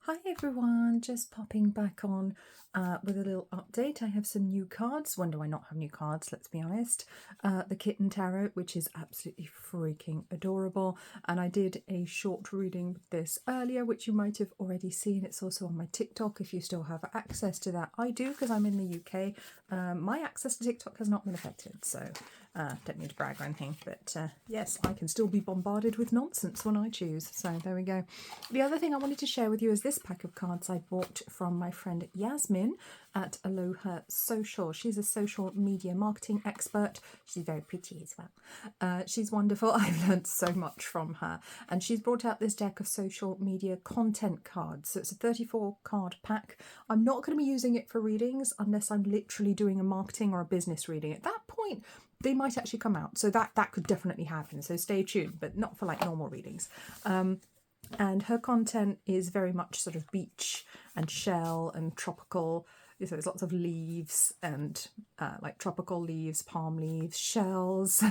Hi everyone, just popping back on with a little update. I have some new cards. When do I not have new cards? Let's be honest. The Kitten Tarot, which is absolutely freaking adorable. And I did a short reading with this earlier, which you might have already seen. It's also on my TikTok if you still have access to that. I do because I'm in the UK. My access to TikTok has not been affected, so don't need to brag or anything. But yes, I can still be bombarded with nonsense when I choose. So there we go. The other thing I wanted to share with you is this pack of cards I bought from my friend Yasmin at Aloha Social. She's a social media marketing expert. She's very pretty as well. She's wonderful. I've learned so much from her. And she's brought out this deck of social media content cards. So it's a 34 card pack. I'm not going to be using it for readings unless I'm literally doing a marketing or a business reading. At that point, they might actually come out. So that could definitely happen. So stay tuned, but not for like normal readings. And her content is very much sort of beach and shell and tropical. So there's lots of leaves and like tropical leaves, palm leaves, shells,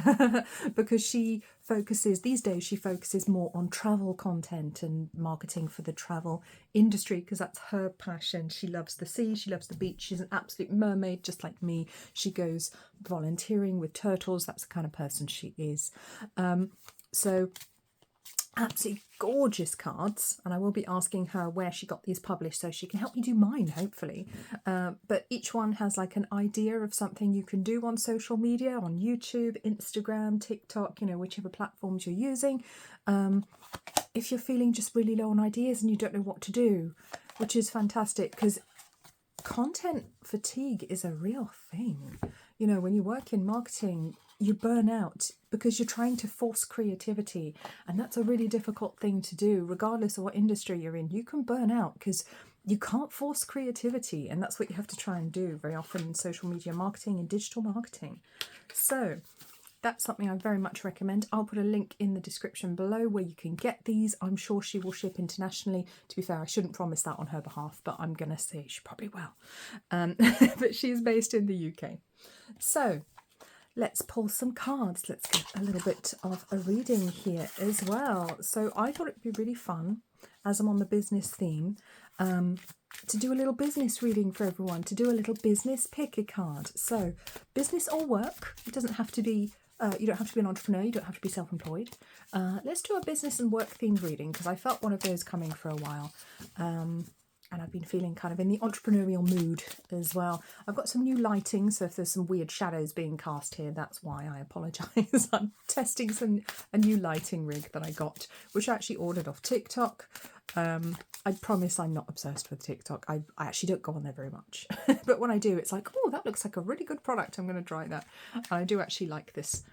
because she focuses, these days she focuses more on travel content and marketing for the travel industry because that's her passion. She loves the sea, she loves the beach, she's an absolute mermaid just like me. She goes volunteering with turtles, that's the kind of person she is. So absolutely gorgeous cards, and I will be asking her where she got these published so she can help me do mine, hopefully. But each one has like an idea of something you can do on social media, on YouTube, Instagram, TikTok, you know, whichever platforms you're using. If you're feeling just really low on ideas and you don't know what to do, which is fantastic because content fatigue is a real thing. You know, when you work in marketing, you burn out because you're trying to force creativity, and that's a really difficult thing to do regardless of what industry you're in. You can burn out because you can't force creativity, and that's what you have to try and do very often in social media marketing and digital marketing. So that's something I very much recommend. I'll put a link in the description below where you can get these. I'm sure she will ship internationally. To be fair, I shouldn't promise that on her behalf, but I'm going to say she probably will. But she's based in the UK. So let's pull some cards. Let's get a little bit of a reading here as well. So I thought it'd be really fun, as I'm on the business theme, to do a little business reading for everyone, to do a little business pick a card. So business or work, it doesn't have to be, you don't have to be an entrepreneur, you don't have to be self-employed. Let's do a business and work themed reading because I felt one of those coming for a while. And I've been feeling kind of in the entrepreneurial mood as well. I've got some new lighting, so if there's some weird shadows being cast here, that's why. I apologise. I'm testing a new lighting rig that I got, which I actually ordered off TikTok. I promise I'm not obsessed with TikTok. I actually don't go on there very much. But when I do, it's like, oh, that looks like a really good product. I'm going to try that. And I do actually like this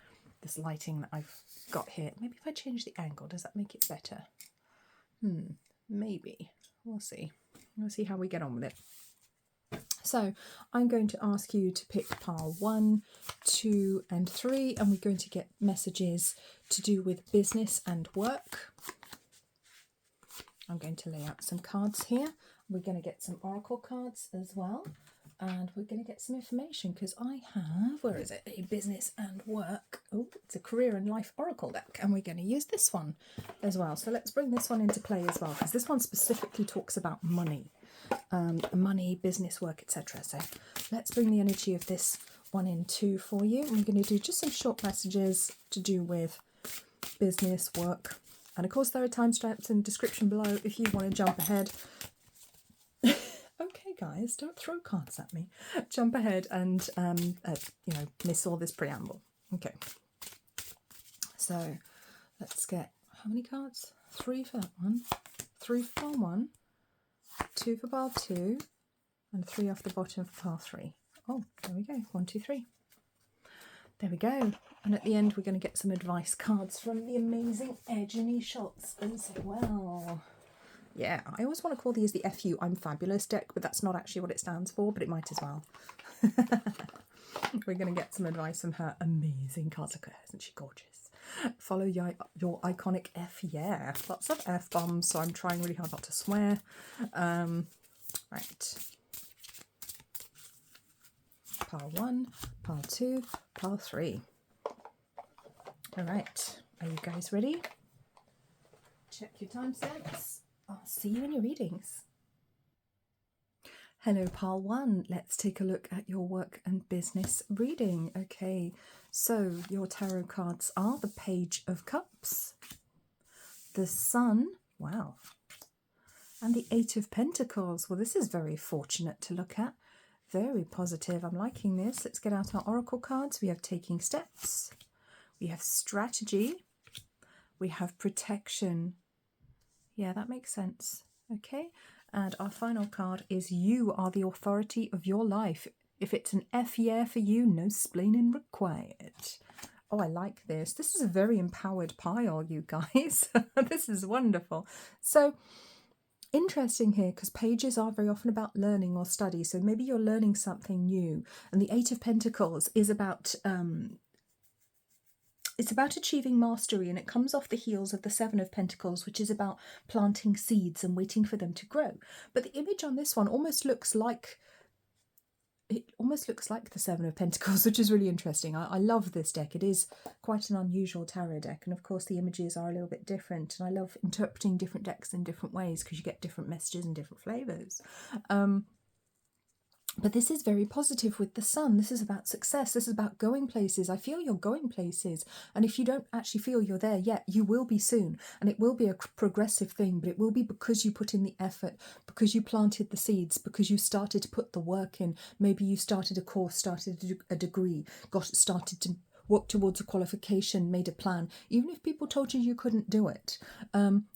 lighting that I've got here. Maybe if I change the angle, does that make it better? Maybe. We'll see. We'll see how we get on with it. So I'm going to ask you to pick pile 1, 2 and 3, and we're going to get messages to do with business and work. I'm going to lay out some cards here. We're going to get some oracle cards as well, and we're going to get some information because I have, where is it, a business and work. Oh, it's a career and life oracle deck, and we're going to use this one as well. So let's bring this one into play as well because this one specifically talks about money. Money, business, work, etc. So let's bring the energy of this one in too for you. I'm going to do just some short messages to do with business, work, and of course there are timestamps in the description below if you want to jump ahead. Okay guys, don't throw cards at me. Jump ahead and you know, miss all this preamble. Okay, so let's get, how many cards? 3 for that one, 3 for pile 1, 2 for pile 2, and 3 off the bottom for pile 3. Oh, there we go. 1, 2, 3. There we go. And at the end, we're going to get some advice cards from the amazing Jenny Schultz as well. Yeah, I always want to call these the FU I'm Fabulous deck, but that's not actually what it stands for, but it might as well. We're going to get some advice from her amazing cards. Look at her, isn't she gorgeous? Follow your iconic F, yeah. Lots of F-bombs, so I'm trying really hard not to swear. Right. Pile 1, pile 2, pile 3. All right, are you guys ready? Check your timestamps. I'll see you in your readings. Hello, Pile 1. Let's take a look at your work and business reading. Okay, so your tarot cards are the Page of Cups, the Sun, wow, and the Eight of Pentacles. Well, this is very fortunate to look at. Very positive. I'm liking this. Let's get out our oracle cards. We have Taking Steps. We have Strategy. We have Protection. Yeah, that makes sense. Okay. And our final card is You Are the Authority of Your Life. If it's an F yeah for you, no splaining required. Oh, I like this. This is a very empowered pile, you guys. This is wonderful. So interesting here, because pages are very often about learning or study. So maybe you're learning something new. And the Eight of Pentacles is about it's about achieving mastery, and it comes off the heels of the Seven of Pentacles, which is about planting seeds and waiting for them to grow. But the image on this one almost looks like the Seven of Pentacles, which is really interesting. I love this deck. It is quite an unusual tarot deck, and of course the images are a little bit different, and I love interpreting different decks in different ways because you get different messages and different flavours. But this is very positive with the Sun. This is about success. This is about going places. I feel you're going places. And if you don't actually feel you're there yet, you will be soon. And it will be a progressive thing, but it will be because you put in the effort, because you planted the seeds, because you started to put the work in. Maybe you started a course, started a degree, started to work towards a qualification, made a plan, even if people told you you couldn't do it.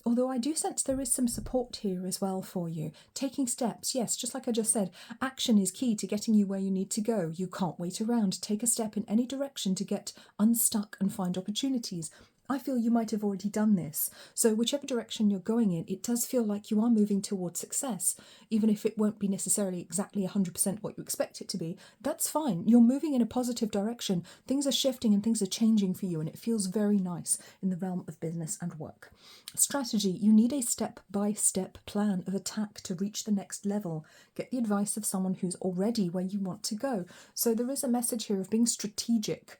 Although I do sense there is some support here as well for you. Taking steps, yes, just like I just said, action is key to getting you where you need to go. You can't wait around. Take a step in any direction to get unstuck and find opportunities. I feel you might have already done this. So whichever direction you're going in, it does feel like you are moving towards success, even if it won't be necessarily exactly 100% what you expect it to be. That's fine. You're moving in a positive direction. Things are shifting and things are changing for you, and it feels very nice in the realm of business and work. Strategy. You need a step-by-step plan of attack to reach the next level. Get the advice of someone who's already where you want to go. So there is a message here of being strategic,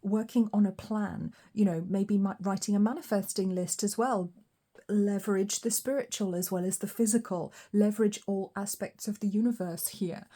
working on a plan, maybe writing a manifesting list as well. Leverage the spiritual as well as the physical. Leverage all aspects of the universe here.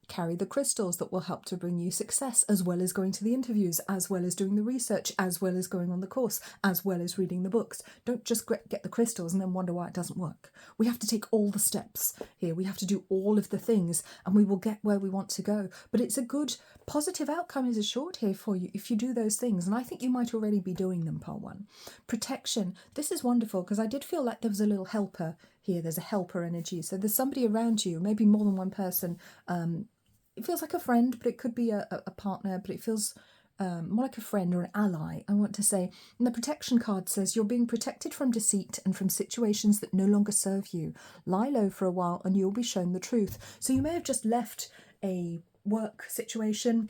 Carry the crystals that will help to bring you success, as well as going to the interviews, as well as doing the research, as well as going on the course, as well as reading the books. Don't just get the crystals and then wonder why it doesn't work. We have to take all the steps here. We have to do all of the things, and we will get where we want to go. But it's a good, positive outcome is assured here for you if you do those things, and I think you might already be doing them, part one. Protection. This is wonderful because I did feel like there was a little helper here. There's a helper energy. So there's somebody around you, maybe more than one person. It feels like a friend, but it could be a partner, but it feels more like a friend or an ally, I want to say. And the protection card says you're being protected from deceit and from situations that no longer serve you. Lie low for a while and you'll be shown the truth. So you may have just left a work situation.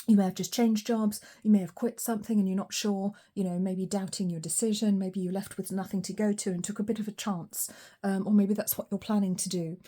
You may have just changed jobs. You may have quit something and you're not sure, maybe doubting your decision. Maybe you left with nothing to go to and took a bit of a chance. Or maybe that's what you're planning to do.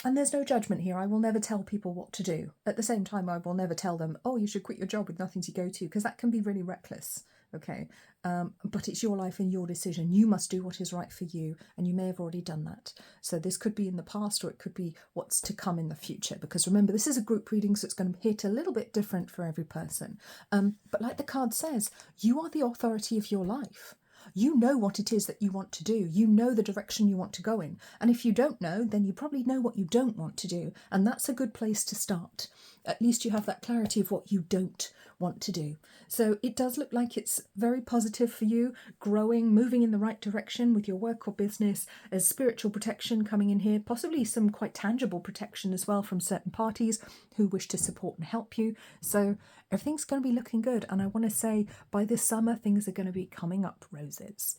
And there's no judgment here. I will never tell people what to do. At the same time, I will never tell them, oh, you should quit your job with nothing to go to, because that can be really reckless, okay? But it's your life and your decision. You must do what is right for you, and you may have already done that. So this could be in the past, or it could be what's to come in the future, because remember, this is a group reading, so it's going to hit a little bit different for every person. But like the card says, you are the authority of your life. You know what it is that you want to do. You know the direction you want to go in. And if you don't know, then you probably know what you don't want to do. And that's a good place to start. At least you have that clarity of what you don't want to do. So it does look like it's very positive for you, growing, moving in the right direction with your work or business. There's spiritual protection coming in here, possibly some quite tangible protection as well from certain parties who wish to support and help you. So everything's going to be looking good. And I want to say by this summer, things are going to be coming up roses.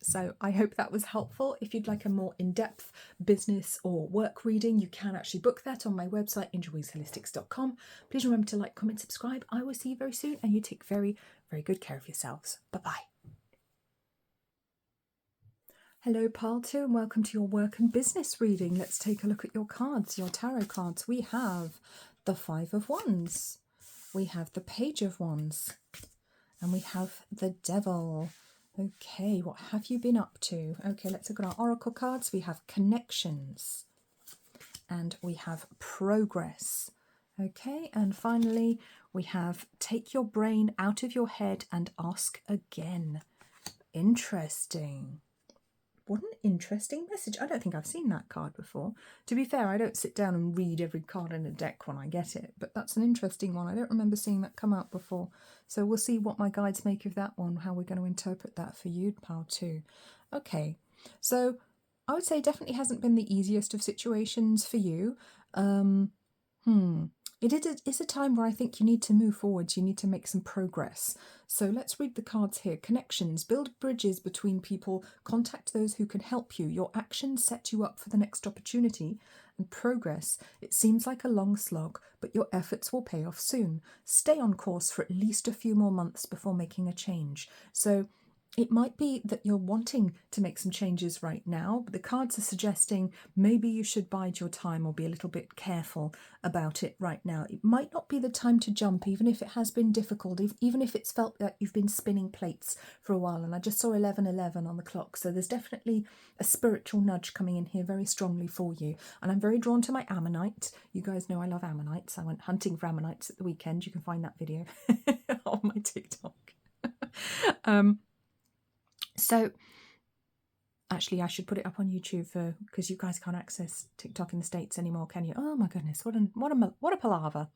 So I hope that was helpful. If you'd like a more in-depth business or work reading, you can actually book that on my website, angelwingsholistics.com. Please remember to like, comment, subscribe. I will see you very soon, and you take very, very good care of yourselves. Bye-bye. Hello, Pile 2, and welcome to your work and business reading. Let's take a look at your cards, your tarot cards. We have the Five of Wands. We have the Page of Wands. And we have the Devil. Okay, what have you been up to? Okay, let's look at our oracle cards. We have connections and we have progress. Okay, and finally we have take your brain out of your head and ask again. Interesting. What an interesting message. I don't think I've seen that card before. To be fair, I don't sit down and read every card in a deck when I get it, but that's an interesting one. I don't remember seeing that come out before. So we'll see what my guides make of that one, how we're going to interpret that for you, pal, too. Okay, so I would say definitely hasn't been the easiest of situations for you. It is a time where I think you need to move forwards, you need to make some progress. So let's read the cards here. Connections, build bridges between people, contact those who can help you. Your actions set you up for the next opportunity. And progress, it seems like a long slog, but your efforts will pay off soon. Stay on course for at least a few more months before making a change. So it might be that you're wanting to make some changes right now, but the cards are suggesting maybe you should bide your time or be a little bit careful about it right now. It might not be the time to jump, even if it has been difficult, even if it's felt like you've been spinning plates for a while. And I just saw 11:11 on the clock, so there's definitely a spiritual nudge coming in here very strongly for you. And I'm very drawn to my ammonite. You guys know I love ammonites. I went hunting for ammonites at the weekend. You can find that video on my TikTok. So, actually, I should put it up on YouTube because you guys can't access TikTok in the States anymore, can you? Oh my goodness, what a palaver.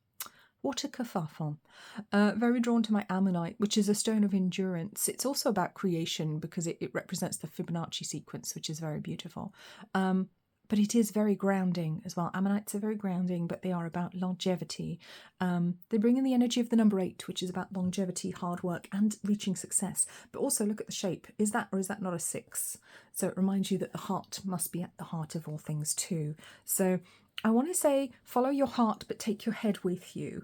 What a kerfuffle. Very drawn to my ammonite, which is a stone of endurance. It's also about creation because it represents the Fibonacci sequence, which is very beautiful. But it is very grounding as well. Ammonites are very grounding, but they are about longevity. They bring in the energy of the number 8, which is about longevity, hard work, and reaching success. But also look at the shape. Is that or is that not a 6? So it reminds you that the heart must be at the heart of all things too. So I want to say follow your heart, but take your head with you.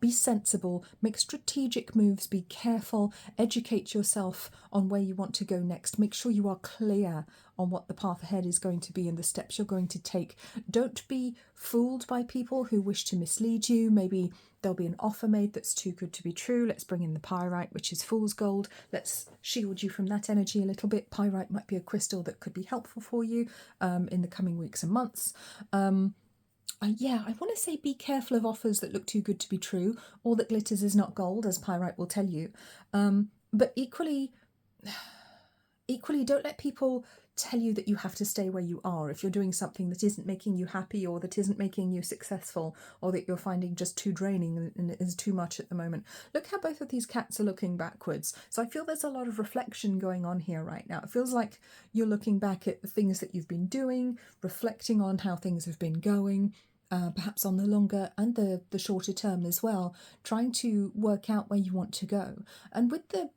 Be sensible, make strategic moves, be careful, educate yourself on where you want to go next. Make sure you are clear on what the path ahead is going to be and the steps you're going to take. Don't be fooled by people who wish to mislead you. Maybe there'll be an offer made that's too good to be true. Let's bring in the pyrite, which is fool's gold. Let's shield you from that energy a little bit. Pyrite might be a crystal that could be helpful for you in the coming weeks and months. Yeah, I want to say be careful of offers that look too good to be true. All that glitters is not gold, as Pyrite will tell you. But equally, don't let people tell you that you have to stay where you are if you're doing something that isn't making you happy or that isn't making you successful or that you're finding just too draining and is too much at the moment. Look how both of these cats are looking backwards. So I feel there's a lot of reflection going on here right now. It feels like you're looking back at the things that you've been doing, reflecting on how things have been going, perhaps on the longer and the shorter term as well, trying to work out where you want to go. And with the,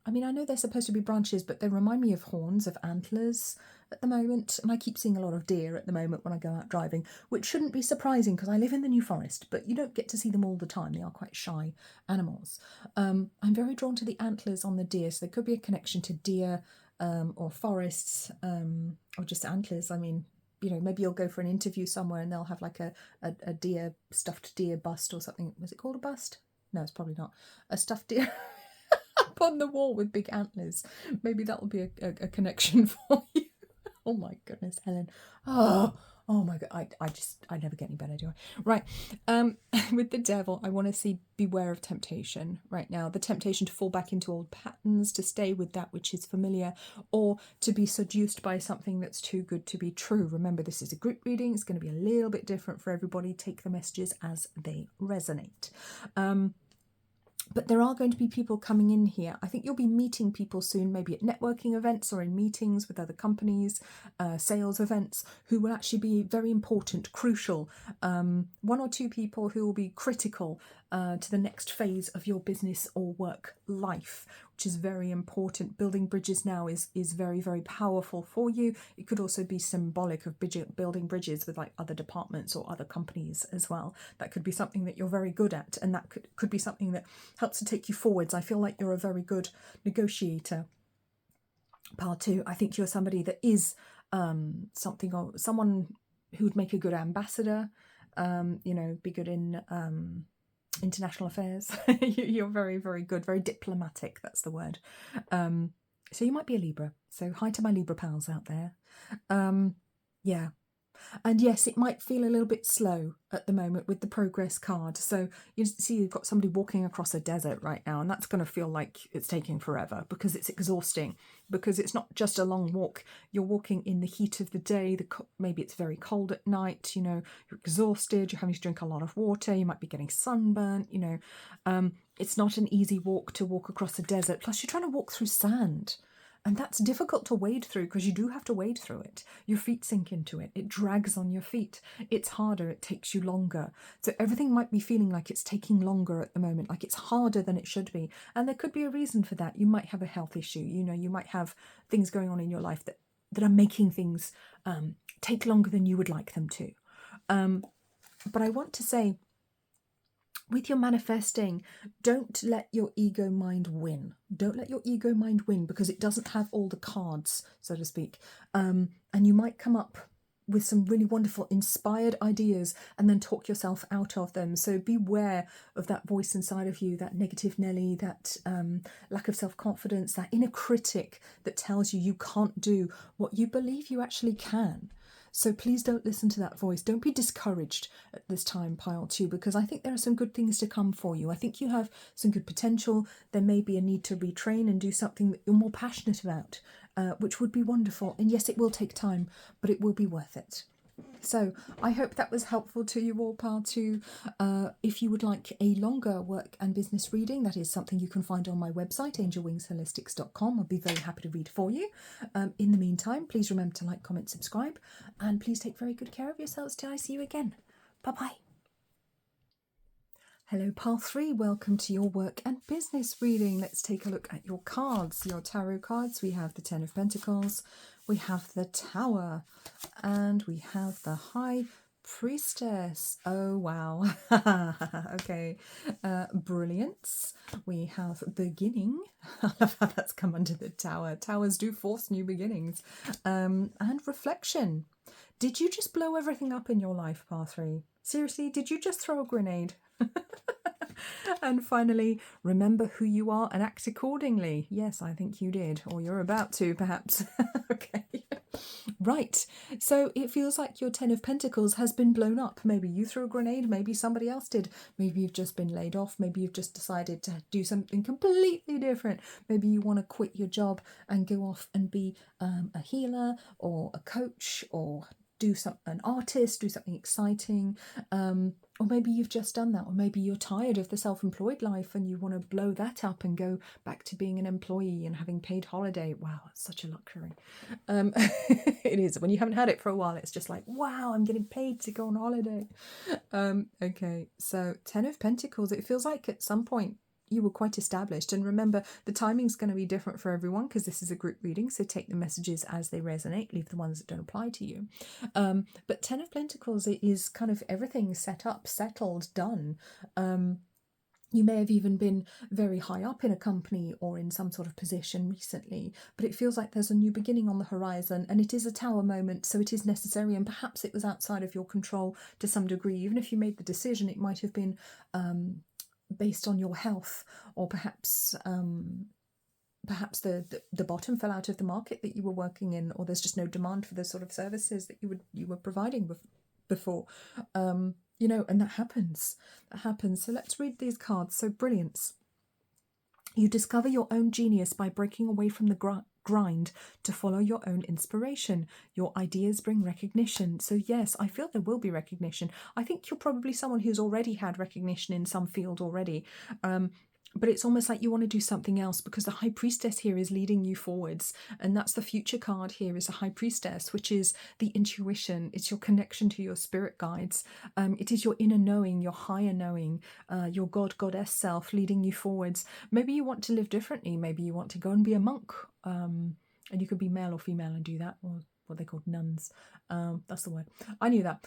I mean, I know they're supposed to be branches, but they remind me of horns, of antlers at the moment. And I keep seeing a lot of deer at the moment when I go out driving, which shouldn't be surprising because I live in the New Forest, but you don't get to see them all the time. They are quite shy animals. I'm very drawn to the antlers on the deer, so there could be a connection to deer or forests or just antlers. I mean, you know, maybe you'll go for an interview somewhere and they'll have like a deer, stuffed deer bust or something. Was it called a bust? No, it's probably not. A stuffed deer up on the wall with big antlers. Maybe that will be a connection for you. Oh my goodness, Helen. Oh my god, I never get any better, do I? Right. With the devil, I want to see beware of temptation right now. The temptation to fall back into old patterns, to stay with that which is familiar, or to be seduced by something that's too good to be true. Remember, this is a group reading. It's going to be a little bit different for everybody. Take the messages as they resonate. But there are going to be people coming in here. I think you'll be meeting people soon, maybe at networking events or in meetings with other companies, sales events, who will actually be very important, crucial. 1 or 2 people who will be critical to the next phase of your business or work life, which is very important. Building bridges now is very, very powerful for you. It could also be symbolic of building bridges with like other departments or other companies as well. That could be something that you're very good at, and that could be something that helps to take you forwards. I feel like you're a very good negotiator. Part 2, I think you're somebody that is someone who would make a good ambassador, you know, be good in international affairs. You're very, very good, very diplomatic. That's the word. So you might be a Libra. So hi to my Libra pals out there. Yeah. And yes, it might feel a little bit slow at the moment with the progress card. So you see you've got somebody walking across a desert right now, and that's going to feel like it's taking forever because it's exhausting, because it's not just a long walk. You're walking in the heat of the day. Maybe it's very cold at night, you're exhausted, you're having to drink a lot of water, you might be getting sunburnt, it's not an easy walk to walk across a desert. Plus you're trying to walk through sand. And that's difficult to wade through because you do have to wade through it. Your feet sink into it. It drags on your feet. It's harder. It takes you longer. So everything might be feeling like it's taking longer at the moment, like it's harder than it should be. And there could be a reason for that. You might have a health issue. You might have things going on in your life that are making things take longer than you would like them to. But I want to say, with your manifesting, don't let your ego mind win. Don't let your ego mind win because it doesn't have all the cards, so to speak. And you might come up with some really wonderful inspired ideas and then talk yourself out of them. So beware of that voice inside of you, that negative Nelly, that lack of self-confidence, that inner critic that tells you can't do what you believe you actually can. So please don't listen to that voice. Don't be discouraged at this time, Pile 2, because I think there are some good things to come for you. I think you have some good potential. There may be a need to retrain and do something that you're more passionate about, which would be wonderful. And yes, it will take time, but it will be worth it. So I hope that was helpful to you all, Pile 2. If you would like a longer work and business reading, that is something you can find on my website, angelwingsholistics.com. I'll be very happy to read for you. In the meantime, please remember to like, comment, subscribe, and please take very good care of yourselves till I see you again. Bye-bye. Hello, Pile 3. Welcome to your work and business reading. Let's take a look at your cards, your tarot cards. We have the Ten of Pentacles, we have the Tower, and we have the High Priestess. Oh, wow. Okay. Brilliance. We have Beginning. I love how that's come under the Tower. Towers do force new beginnings. And Reflection. Did you just blow everything up in your life, Pile 3? Seriously, did you just throw a grenade? And finally, remember who you are and act accordingly. Yes, I think you did, or you're about to, perhaps. Okay. Right, so it feels like your Ten of Pentacles has been blown up. Maybe you threw a grenade, maybe somebody else did. Maybe you've just been laid off. Maybe you've just decided to do something completely different. Maybe you want to quit your job and go off and be a healer or a coach, or do an artist, do something exciting, or maybe you've just done that, or maybe you're tired of the self-employed life and you want to blow that up and go back to being an employee and having paid holiday. Wow, it's such a luxury. It is. When you haven't had it for a while, it's just like, wow, I'm getting paid to go on holiday. Okay, so Ten of Pentacles, it feels like at some point you were quite established. And remember, the timing's going to be different for everyone because this is a group reading, so take the messages as they resonate, leave the ones that don't apply to you. But Ten of Pentacles, it is kind of everything set up, settled, done. You may have even been very high up in a company or in some sort of position recently, but it feels like there's a new beginning on the horizon, and it is a Tower moment, so it is necessary, and perhaps it was outside of your control to some degree. Even if you made the decision, it might have been based on your health, or perhaps the bottom fell out of the market that you were working in, or there's just no demand for the sort of services that you were providing before. And that happens. So let's read these cards. So Brilliance. You discover your own genius by breaking away from the grind to follow your own inspiration. Your ideas bring recognition. So yes, I feel there will be recognition. I think you're probably someone who's already had recognition in some field already. But it's almost like you want to do something else, because the High Priestess here is leading you forwards. And that's the future card here, is a High Priestess, which is the intuition. It's your connection to your spirit guides. It is your inner knowing, your higher knowing, your goddess self leading you forwards. Maybe you want to live differently. Maybe you want to go and be a monk. And you could be male or female and do that, or what they called nuns. That's the word. I knew that.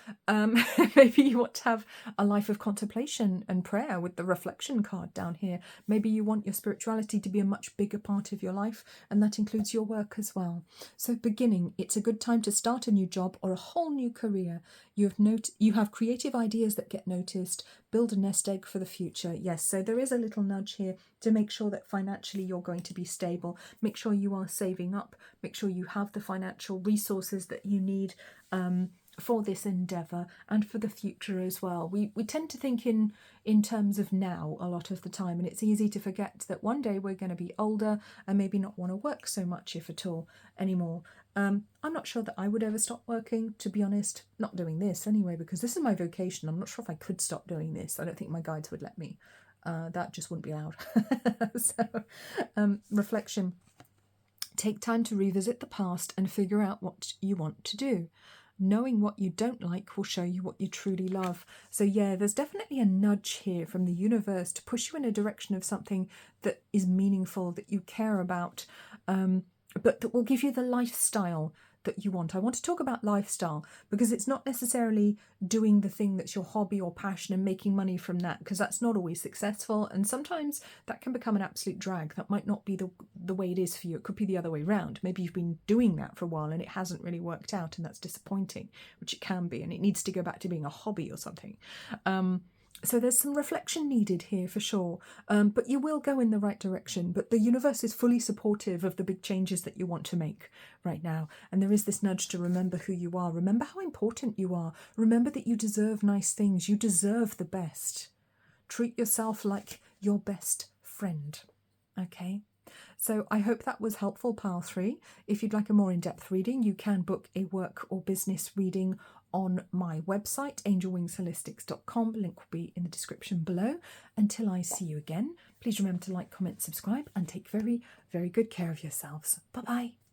Maybe you want to have a life of contemplation and prayer with the reflection card down here. Maybe you want your spirituality to be a much bigger part of your life, and that includes your work as well. So beginning, it's a good time to start a new job or a whole new career. You have creative ideas that get noticed. Build a nest egg for the future. Yes, so there is a little nudge here to make sure that financially you're going to be stable. Make sure you are saving up. Make sure you have the financial resources that you need for this endeavour and for the future as well. We tend to think in terms of now a lot of the time, and it's easy to forget that one day we're going to be older and maybe not want to work so much, if at all, anymore. I'm not sure that I would ever stop working, to be honest. Not doing this anyway, because this is my vocation. I'm not sure if I could stop doing this. I don't think my guides would let me. That just wouldn't be allowed. So, reflection. Take time to revisit the past and figure out what you want to do. Knowing what you don't like will show you what you truly love. So yeah, there's definitely a nudge here from the universe to push you in a direction of something that is meaningful, that you care about, but that will give you the lifestyle that you want. I want to talk about lifestyle because it's not necessarily doing the thing that's your hobby or passion and making money from that, because that's not always successful, and sometimes that can become an absolute drag. That might not be the way it is for you. It could be the other way around. Maybe you've been doing that for a while and it hasn't really worked out, and that's disappointing, which it can be, and it needs to go back to being a hobby or something. So there's some reflection needed here for sure, but you will go in the right direction. But the universe is fully supportive of the big changes that you want to make right now. And there is this nudge to remember who you are. Remember how important you are. Remember that you deserve nice things. You deserve the best. Treat yourself like your best friend. Okay? So I hope that was helpful, Pile 3. If you'd like a more in-depth reading, you can book a work or business reading on my website, angelwingsholistics.com. Link will be in the description below. Until I see you again, please remember to like, comment, subscribe, and take very, very good care of yourselves. Bye-bye.